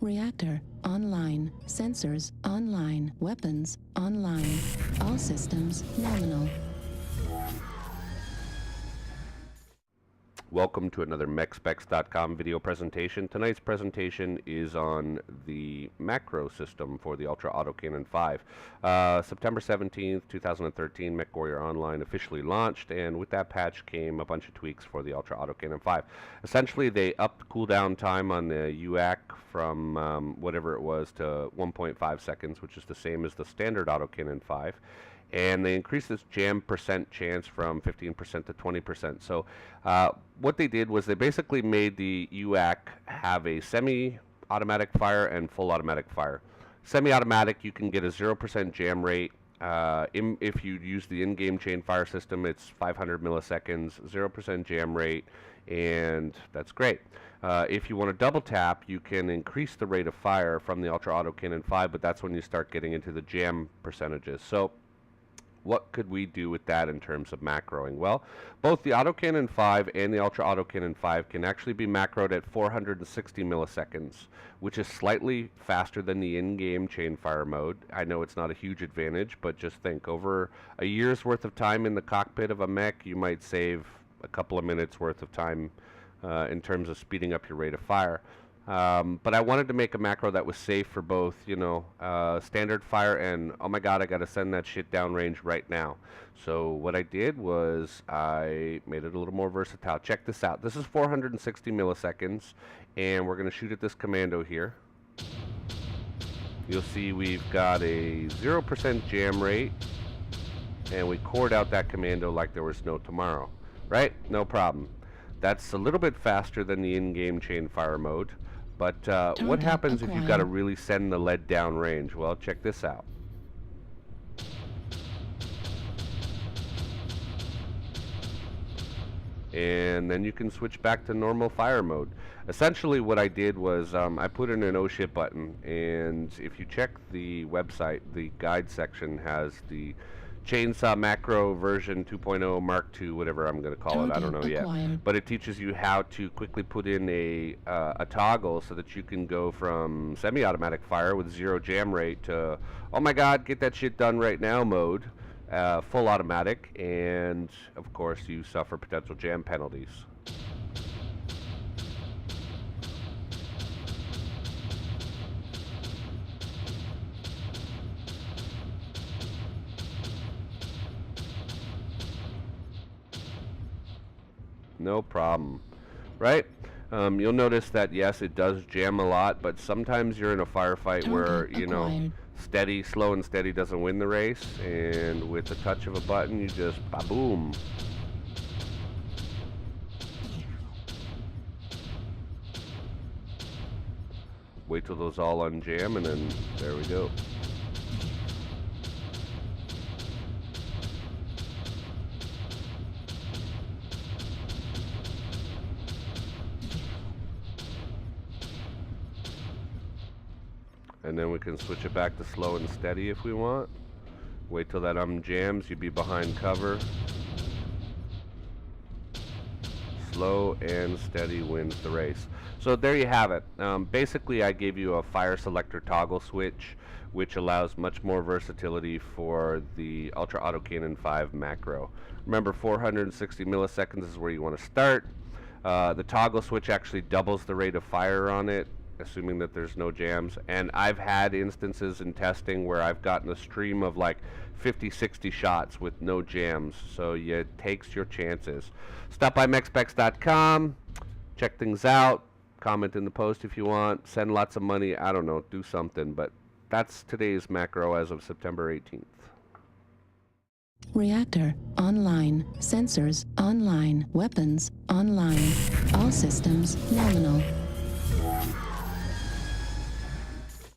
Reactor online. Sensors online. Weapons online. All systems nominal. Welcome to another MechSpecs.com video presentation. Tonight's presentation is on the macro system for the Ultra Autocannon 5. September 17th, 2013, MechWarrior Online officially launched, and with that patch came a bunch of tweaks for the Ultra Autocannon 5. Essentially, they upped cooldown time on the UAC from whatever it was to 1.5 seconds, which is the same as the standard Autocannon 5. And they increased this jam percent chance from 15% to 20%. So what they did was they basically made the UAC have a semi-automatic fire and full automatic fire. Semi-automatic, you can get a 0% jam rate. If you use the in-game chain fire system, it's 500 milliseconds, 0% jam rate, and that's great. If you want to double tap, you can increase the rate of fire from the Ultra Autocannon 5, but that's when you start getting into the jam percentages. So what could we do with that in terms of macroing? Well, both the Autocannon 5 and the Ultra Autocannon 5 can actually be macroed at 460 milliseconds, which is slightly faster than the in-game chain fire mode. I know it's not a huge advantage, but just think, over a year's worth of time in the cockpit of a mech, you might save a couple of minutes worth of time in terms of speeding up your rate of fire. But I wanted to make a macro that was safe for both, standard fire and, oh my god, I gotta send that shit downrange right now. So what I did was I made it a little more versatile. Check this out. This is 460 milliseconds, and we're gonna shoot at this commando here. You'll see we've got a 0% jam rate, and we cored out that commando like there was no tomorrow. Right? No problem. That's a little bit faster than the in-game chain fire mode. But what happens if you've got to really send the lead down range? Well, check this out. And then you can switch back to normal fire mode. Essentially what I did was I put in an oh shit button, and if you check the website, the guide section has the Chainsaw Macro version 2.0 Mark II, whatever I'm going to call it, I don't know yet. But it teaches you how to quickly put in a toggle so that you can go from semi-automatic fire with 0 jam rate to, oh my god, get that shit done right now mode, full automatic, and of course you suffer potential jam penalties. No problem, right? You'll notice that, yes, it does jam a lot, but sometimes you're in a firefight where, steady, slow and steady doesn't win the race, and with the touch of a button, you just, ba-boom. Wait till those all unjam, and then there we go. And then we can switch it back to slow and steady if we want. Wait till that unjams, you'd be behind cover. Slow and steady wins the race. So there you have it. Basically I gave you a fire selector toggle switch, which allows much more versatility for the Ultra Autocannon 5 macro. Remember, 460 milliseconds is where you want to start. The toggle switch actually doubles the rate of fire on it, assuming that there's no jams. And I've had instances in testing where I've gotten a stream of like 50, 60 shots with no jams. So it takes your chances. Stop by MechSpecs.com, check things out, comment in the post if you want, send lots of money, I don't know, do something. But that's today's macro as of September 18th. Reactor online. Sensors online. Weapons online. All systems nominal.